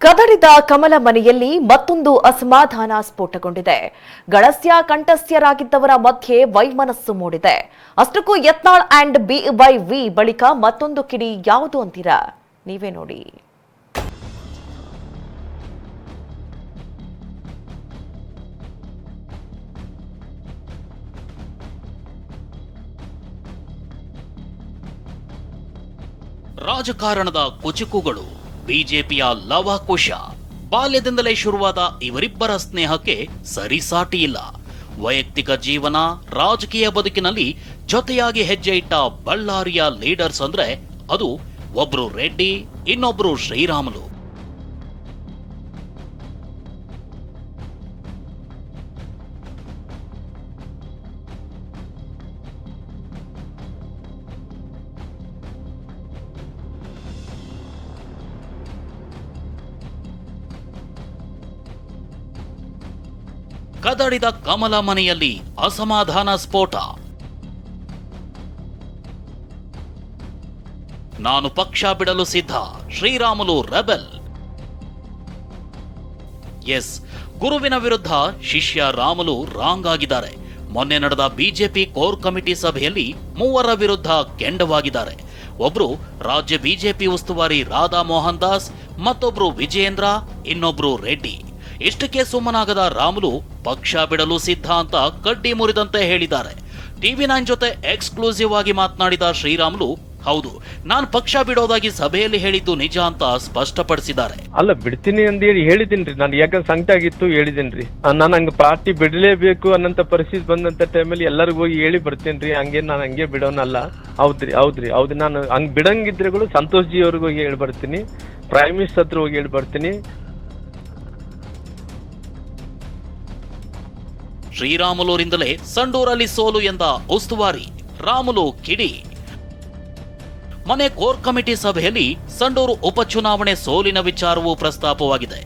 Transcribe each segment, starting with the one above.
ಕದಡಿದ ಕಮಲ ಮನೆಯಲ್ಲಿ ಮತ್ತೊಂದು ಅಸಮಾಧಾನ ಸ್ಫೋಟಗೊಂಡಿದೆ. ಗಳಸ್ಯ ಕಂಠಸ್ಥರಾಗಿದ್ದವರ ಮಧ್ಯೆ ವೈಮನಸ್ಸು ಮೂಡಿದೆ. ಅಷ್ಟಕ್ಕೂ ಯತ್ನಾಳ್ ಅಂಡ್ BYV ಬಳಿಕ ಮತ್ತೊಂದು ಕಿಡಿ ಯಾವುದು ಅಂತೀರಾ? ನೀವೇ ನೋಡಿ. ರಾಜಕಾರಣದ ಕುಚುಕುಗಳು, ಬಿಜೆಪಿಯ ಲವಕುಶ. ಬಾಲ್ಯದಿಂದಲೇ ಶುರುವಾದ ಇವರಿಬ್ಬರ ಸ್ನೇಹಕ್ಕೆ ಸರಿಸಾಟಿ ಇಲ್ಲ. ವೈಯಕ್ತಿಕ ಜೀವನ, ರಾಜಕೀಯ ಬದುಕಿನಲ್ಲಿ ಜೊತೆಯಾಗಿ ಹೆಜ್ಜೆ ಇಟ್ಟ ಬಳ್ಳಾರಿಯ ಲೀಡರ್ಸ್ ಅಂದ್ರೆ ಅದು ಒಬ್ರು ರೆಡ್ಡಿ, ಇನ್ನೊಬ್ರು ಶ್ರೀರಾಮುಲು. ಕದಡಿದ ಕಮಲ ಮನೆಯಲ್ಲಿ ಅಸಮಾಧಾನ ಸ್ಫೋಟ. ನಾನು ಪಕ್ಷ ಬಿಡಲು ಸಿದ್ಧ, ಶ್ರೀರಾಮುಲು ರೆಬೆಲ್. ಎಸ್, ಗುರುವಿನ ವಿರುದ್ಧ ಶಿಷ್ಯ ರಾಮುಲು ರಾಂಗ್ ಆಗಿದ್ದಾರೆ. ಮೊನ್ನೆ ನಡೆದ ಬಿಜೆಪಿ ಕೋರ್ ಕಮಿಟಿ ಸಭೆಯಲ್ಲಿ ಮೂವರ ವಿರುದ್ಧ ಕೆಂಡವಾಗಿದ್ದಾರೆ. ಒಬ್ರು ರಾಜ್ಯ ಬಿಜೆಪಿ ಉಸ್ತುವಾರಿ ರಾಧಾ ಮೋಹನ್ ದಾಸ್, ಮತ್ತೊಬ್ರು ವಿಜಯೇಂದ್ರ, ಇನ್ನೊಬ್ರು ರೆಡ್ಡಿ. ಇಷ್ಟಕ್ಕೆ ಸುಮ್ಮನಾಗದ ರಾಮುಲು ಪಕ್ಷ ಬಿಡಲು ಸಿದ್ಧ ಅಂತ ಕಡ್ಡಿ ಮುರಿದಂತೆ ಹೇಳಿದ್ದಾರೆ. TV9 ಜೊತೆ ಎಕ್ಸ್ಕ್ಲೂಸಿವ್ ಆಗಿ ಮಾತನಾಡಿದ ಶ್ರೀರಾಮುಲು, ಹೌದು, ನಾನು ಪಕ್ಷ ಬಿಡೋದಾಗಿ ಸಭೆಯಲ್ಲಿ ಹೇಳಿದ್ದು ನಿಜ ಅಂತ ಸ್ಪಷ್ಟಪಡಿಸಿದ್ದಾರೆ. ಅಲ್ಲ, ಬಿಡ್ತೀನಿ ಅಂತ ಹೇಳಿ ಹೇಳಿದೀನ್ರಿ ನಾನು. ಯಾಕಂದ್ರೆ ಸಂಕಟ ಆಗಿತ್ತು, ಹೇಳಿದೀನ್ರಿ. ನಾನು ಹಂಗ ಪಾರ್ಟಿ ಬಿಡಲೇಬೇಕು ಅನ್ನಂತ ಪರಿಸ್ಥಿತಿ ಬಂದಂತ ಟೈಮಲ್ಲಿ ಎಲ್ಲರಿಗೂ ಹೋಗಿ ಹೇಳಿ ಬರ್ತೇನ್ರಿ. ನಾನು ಹಂಗೆ ಬಿಡೋನಲ್ಲ. ಹೌದ್ರಿ. ನಾನು ಹಂಗ್ ಬಿಡಂಗಿದ್ರೆಗಳು ಸಂತೋಷ್ ಜಿ ಅವ್ರಿಗೆ ಹೋಗಿ ಹೇಳಿ ಬರ್ತೀನಿ, ಪ್ರೈಮ್ ಮಿನಿಸ್ಟರ್ ಹತ್ರ ಹೋಗಿ ಹೇಳಿ ಬರ್ತೀನಿ. ಶ್ರೀರಾಮುಲೂರಿಂದಲೇ ಸಂಡೂರಲ್ಲಿ ಸೋಲು ಎಂದ ಉಸ್ತುವಾರಿ ರಾಮುಲು ಕಿಡಿ. ಮನೆ ಕೋರ್ ಕಮಿಟಿ ಸಭೆಯಲ್ಲಿ ಸಂಡೂರು ಉಪಚುನಾವಣೆ ಸೋಲಿನ ವಿಚಾರವೂ ಪ್ರಸ್ತಾಪವಾಗಿದೆ.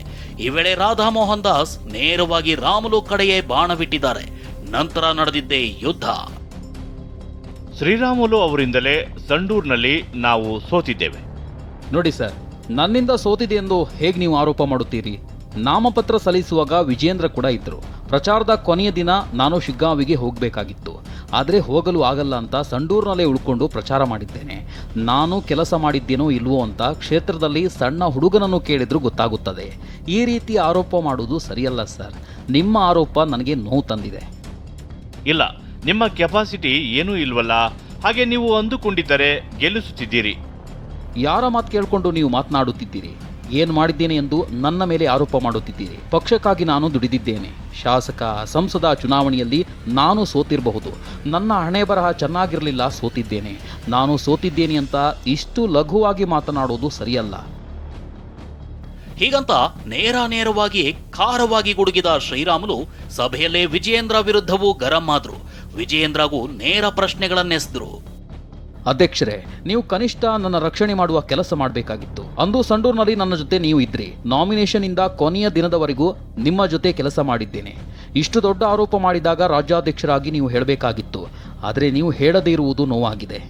ಈ ವೇಳೆ ರಾಧಾ ಮೋಹನ್ ದಾಸ್ ನೇರವಾಗಿ ರಾಮುಲು ಕಡೆಯೇ ಬಾಣವಿಟ್ಟಿದ್ದಾರೆ. ನಂತರ ನಡೆದಿದ್ದೇ ಯುದ್ಧ. ಶ್ರೀರಾಮುಲು ಅವರಿಂದಲೇ ಸಂಡೂರಿನಲ್ಲಿ ನಾವು ಸೋತಿದ್ದೇವೆ. ನೋಡಿ ಸರ್, ನನ್ನಿಂದ ಸೋತಿದೆ ಎಂದು ಹೇಗೆ ನೀವು ಆರೋಪ ಮಾಡುತ್ತೀರಿ? ನಾಮಪತ್ರ ಸಲ್ಲಿಸುವಾಗ ವಿಜೇಂದ್ರ ಕೂಡ ಇದ್ರು. ಪ್ರಚಾರದ ಕೊನೆಯ ದಿನ ನಾನು ಶಿಗ್ಗಾಂವಿಗೆ ಹೋಗಬೇಕಾಗಿತ್ತು. ಆದರೆ ಹೋಗಲು ಆಗಲ್ಲ ಅಂತ ಸಂಡೂರಿನಲ್ಲೇ ಉಳ್ಕೊಂಡು ಪ್ರಚಾರ ಮಾಡಿದ್ದೇನೆ. ನಾನು ಕೆಲಸ ಮಾಡಿದ್ದೇನೋ ಇಲ್ವೋ ಅಂತ ಕ್ಷೇತ್ರದಲ್ಲಿ ಸಣ್ಣ ಹುಡುಗನನ್ನು ಕೇಳಿದ್ರೂ ಗೊತ್ತಾಗುತ್ತದೆ. ಈ ರೀತಿ ಆರೋಪ ಮಾಡುವುದು ಸರಿಯಲ್ಲ ಸರ್. ನಿಮ್ಮ ಆರೋಪ ನನಗೆ ನೋವು ತಂದಿದೆ. ಇಲ್ಲ, ನಿಮ್ಮ ಕೆಪಾಸಿಟಿ ಏನೂ ಇಲ್ವಲ್ಲ. ಹಾಗೆ ನೀವು ಅಂದುಕೊಂಡಿದ್ದರೆ ಗೆಲ್ಲಿಸುತ್ತಿದ್ದೀರಿ. ಯಾರ ಮಾತು ಕೇಳಿಕೊಂಡು ನೀವು ಮಾತನಾಡುತ್ತಿದ್ದೀರಿ? ಏನು ಮಾಡಿದ್ದೇನೆ ಎಂದು ನನ್ನ ಮೇಲೆ ಆರೋಪ ಮಾಡುತ್ತಿದ್ದೀರಿ. ಪಕ್ಷಕ್ಕಾಗಿ ನಾನು ದುಡಿದಿದ್ದೇನೆ. ಶಾಸಕ, ಸಂಸದ ಚುನಾವಣೆಯಲ್ಲಿ ನಾನು ಸೋತಿರಬಹುದು. ನನ್ನ ಹಣೆ ಬರಹ ಚೆನ್ನಾಗಿರಲಿಲ್ಲ, ಸೋತಿದ್ದೇನೆ. ನಾನು ಸೋತಿದ್ದೇನೆ ಅಂತ ಇಷ್ಟು ಲಘುವಾಗಿ ಮಾತನಾಡೋದು ಸರಿಯಲ್ಲ. ಹೀಗಂತ ನೇರವಾಗಿ ಖಾರವಾಗಿ ಗುಡುಗಿದ ಶ್ರೀರಾಮುಲು ಸಭೆಯಲ್ಲೇ ವಿಜಯೇಂದ್ರ ವಿರುದ್ಧವೂ ಗರಂ ಆದ್ರು. ವಿಜಯೇಂದ್ರಗೂ ನೇರ ಪ್ರಶ್ನೆಗಳನ್ನೆಸೆದ್ರು. ಅಧ್ಯಕ್ಷರೇ, ನೀವು ಕನಿಷ್ಠ ನನ್ನ ರಕ್ಷಣೆ ಮಾಡುವ ಕೆಲಸ ಮಾಡಬೇಕಾಗಿತ್ತು. ಅಂದು ಸಂಡೂರಿನಲ್ಲಿ ನನ್ನ ಜೊತೆ ನೀವು ಇದ್ರಿ. ನಾಮಿನೇಷನ್ ಇಂದ ಕೊನೆಯ ದಿನದವರೆಗೂ ನಿಮ್ಮ ಜೊತೆ ಕೆಲಸ ಮಾಡಿದ್ದೇನೆ. ಇಷ್ಟು ದೊಡ್ಡ ಆರೋಪ ಮಾಡಿದಾಗ ರಾಜ್ಯಾಧ್ಯಕ್ಷರಾಗಿ ನೀವು ಹೇಳಬೇಕಾಗಿತ್ತು. ಆದರೆ ನೀವು ಹೇಳದೇ ಇರುವುದು ನೋವಾಗಿದೆ.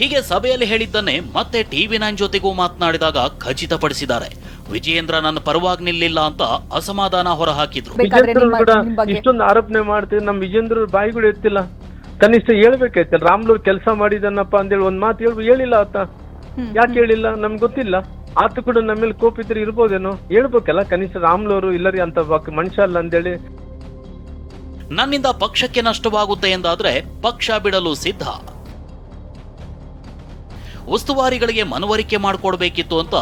ಹೀಗೆ ಸಭೆಯಲ್ಲಿ ಹೇಳಿದ್ದನ್ನೇ ಮತ್ತೆ TV9 ಜೊತೆಗೂ ಮಾತನಾಡಿದಾಗ ಖಚಿತಪಡಿಸಿದ್ದಾರೆ. ವಿಜಯೇಂದ್ರ ನನ್ನ ಪರವಾಗಿ ನಿಲ್ಲಿಲ್ಲ ಅಂತ ಅಸಮಾಧಾನ ಹೊರಹಾಕಿದ್ರು. ಇಷ್ಟೊಂದು ಆರೋಪನೆ ಮಾಡ್ತೀವಿ. ನಮ್ ವಿಜೇಂದ್ರ ಬಾಯಿಗಳು ಎತ್ತಿಲ್ಲ. ಕನಿಷ್ಠ ಹೇಳ್ಬೇಕಾಯ್ತಲ್ಲ, ರಾಮ್ಲೂರ್ ಕೆಲಸ ಮಾಡಿದನಪ್ಪ ಅಂತೇಳಿ ಒಂದ್ ಮಾತು ಹೇಳಿಲ್ಲ ಆತ. ಯಾಕೆ ಹೇಳಿಲ್ಲ ನಮ್ಗೆ ಗೊತ್ತಿಲ್ಲ. ಆತ ಕೂಡ ನಮ್ಮ ಮೇಲೆ ಕೋಪಿದ್ರೆ ಇರ್ಬೋದೇನೋ, ಹೇಳ್ಬೇಕಲ್ಲ ಕನಿಷ್ಠ. ರಾಮ್ಲೂರು ಇಲ್ಲರಿ ಅಂತ ಮನುಷ್ಯ ಅಲ್ಲ ಅಂತೇಳಿ. ನನ್ನಿಂದ ಪಕ್ಷಕ್ಕೆ ನಷ್ಟವಾಗುತ್ತೆ ಎಂದಾದ್ರೆ ಪಕ್ಷ ಬಿಡಲು ಸಿದ್ಧ. ಉಸ್ತುವಾರಿಗಳಿಗೆ ಮನವರಿಕೆ ಮಾಡಿಕೊಡ್ಬೇಕಿತ್ತು ಅಂತ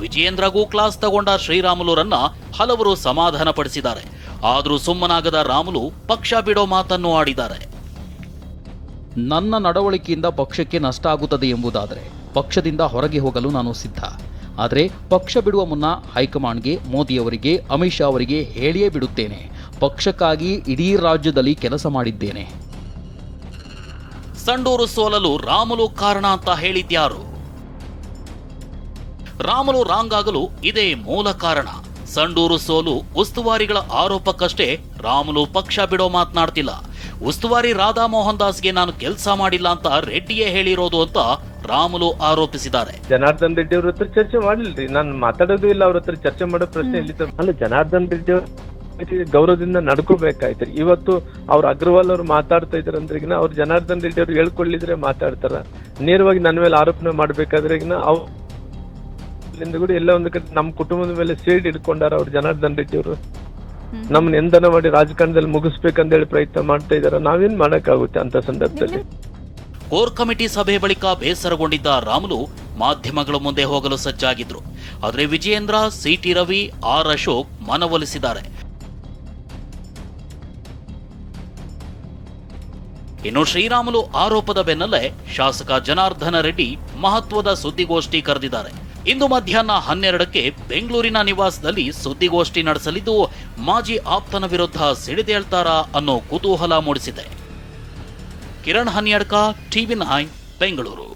ವಿಜಯೇಂದ್ರಗೂ ಕ್ಲಾಸ್ ತಗೊಂಡ ಶ್ರೀರಾಮುಲುರನ್ನ ಹಲವರು ಸಮಾಧಾನ ಪಡಿಸಿದ್ದಾರೆ. ಆದ್ರೂ ಸುಮ್ಮನಾಗದ ರಾಮುಲು ಪಕ್ಷ ಬಿಡೋ ಮಾತನ್ನು ಆಡಿದ್ದಾರೆ. ನನ್ನ ನಡವಳಿಕೆಯಿಂದ ಪಕ್ಷಕ್ಕೆ ನಷ್ಟ ಆಗುತ್ತದೆ ಎಂಬುದಾದರೆ ಪಕ್ಷದಿಂದ ಹೊರಗೆ ಹೋಗಲು ನಾನು ಸಿದ್ಧ. ಆದರೆ ಪಕ್ಷ ಬಿಡುವ ಮುನ್ನ ಹೈಕಮಾಂಡ್ಗೆ, ಮೋದಿಯವರಿಗೆ, ಅಮಿತ್ ಶಾ ಅವರಿಗೆ ಹೇಳಿಯೇ ಬಿಡುತ್ತೇನೆ. ಪಕ್ಷಕ್ಕಾಗಿ ಇಡೀ ರಾಜ್ಯದಲ್ಲಿ ಕೆಲಸ ಮಾಡಿದ್ದೇನೆ. ಸಂಡೂರು ಸೋಲಲು ರಾಮುಲು ಕಾರಣ ಅಂತ ಹೇಳಿದ್ಯಾರು? ರಾಮುಲು ರಾಂಗ್ ಆಗಲು ಇದೇ ಮೂಲ ಕಾರಣ. ಸಂಡೂರು ಸೋಲು ಉಸ್ತುವಾರಿಗಳ ಆರೋಪಕ್ಕಷ್ಟೇ ರಾಮುಲು ಪಕ್ಷ ಬಿಡೋ ಮಾತನಾಡ್ತಿಲ್ಲ. ಉಸ್ತುವಾರಿ ರಾಧಾ ಮೋಹನ್ ದಾಸ್ಗೆ ನಾನು ಕೆಲಸ ಮಾಡಿಲ್ಲ ಅಂತ ರೆಡ್ಡಿಯೇ ಹೇಳಿರೋದು ಅಂತ ರಾಮುಲು ಆರೋಪಿಸಿದ್ದಾರೆ. ಜನಾರ್ದನ್ ರೆಡ್ಡಿ ಅವ್ರ ಹತ್ರ ಚರ್ಚೆ ಮಾಡಿಲ್ರಿ, ನಾನು ಮಾತಾಡೋದು ಇಲ್ಲ, ಅವ್ರ ಹತ್ರ ಚರ್ಚೆ ಮಾಡೋ ಪ್ರಶ್ನೆ ಇಲ್ಲಿ. ಅಲ್ಲ, ಜನಾರ್ದನ್ ರೆಡ್ಡಿ ಅವ್ರ ಗೌರವದಿಂದ ನಡ್ಕೋಬೇಕಾಯ್ತು. ಇವತ್ತು ಅವ್ರ ಅಗ್ರವಾಲ್ ಅವ್ರು ಮಾತಾಡ್ತಾ ಇದಾರೆ ಅಂದ್ರೆಗಿನ ಅವ್ರು ಜನಾರ್ದನ್ ರೆಡ್ಡಿ ಅವ್ರು ಹೇಳ್ಕೊಳ್ಳಿದ್ರೆ ಮಾತಾಡ್ತಾರ. ನೇರವಾಗಿ ನನ್ನ ಮೇಲೆ ಆರೋಪನೆ ಮಾಡ್ಬೇಕಾದ್ರೆಗಿನ ಅವ್ರಿಂದ ಕೂಡ ಎಲ್ಲ ಒಂದು ಕಡೆ ನಮ್ಮ ಕುಟುಂಬದ ಮೇಲೆ ಸೇಡ್ ಇಟ್ಕೊಂಡಾರ ಅವ್ರು ಜನಾರ್ದನ್ ರೆಡ್ಡಿ ಅವರು. ನಮ್ಮನ್ನ ಎಂದನ ಮಾಡಿ ರಾಜಕಾರಣದಲ್ಲಿ ಮುಗಿಸ್ಬೇಕಂದೇಳಿ ಪ್ರಯತ್ನ ಮಾಡ್ತಾ ಇದಾರ. ನಾವೇನ್ ಮಾಡಕ್ಕಾಗುತ್ತೆ ಅಂತ ಸಂದರ್ಭದಲ್ಲಿ. ಕೋರ್ ಕಮಿಟಿ ಸಭೆ ಬಳಿಕ ಬೇಸರಗೊಂಡಿದ್ದ ರಾಮುಲು ಮಾಧ್ಯಮಗಳ ಮುಂದೆ ಹೋಗಲು ಸಜ್ಜಾಗಿದ್ರು. ಆದರೆ ವಿಜಯೇಂದ್ರ, ಸಿಟಿ ರವಿ, ಆರ್ ಅಶೋಕ್ ಮನವೊಲಿಸಿದ್ದಾರೆ. ಇನ್ನು ಶ್ರೀರಾಮುಲು ಆರೋಪದ ಬೆನ್ನಲ್ಲೇ ಶಾಸಕ ಜನಾರ್ದನ ರೆಡ್ಡಿ ಮಹತ್ವದ ಸುದ್ದಿಗೋಷ್ಠಿ ಕರೆದಿದ್ದಾರೆ. ಇಂದು ಮಧ್ಯಾಹ್ನ 12ಕ್ಕೆ ಬೆಂಗಳೂರಿನ ನಿವಾಸದಲ್ಲಿ ಸುದ್ದಿಗೋಷ್ಠಿ ನಡೆಸಲಿದ್ದು, ಮಾಜಿ ಆಪ್ತನ ವಿರುದ್ಧ ಸಿಡಿದೇಳ್ತಾರಾ ಅನ್ನೋ ಕುತೂಹಲ ಮೂಡಿಸಿದೆ. ಕಿರಣ್ ಹನ್ಯಾಡ್ಕ, TV9 ಬೆಂಗಳೂರು.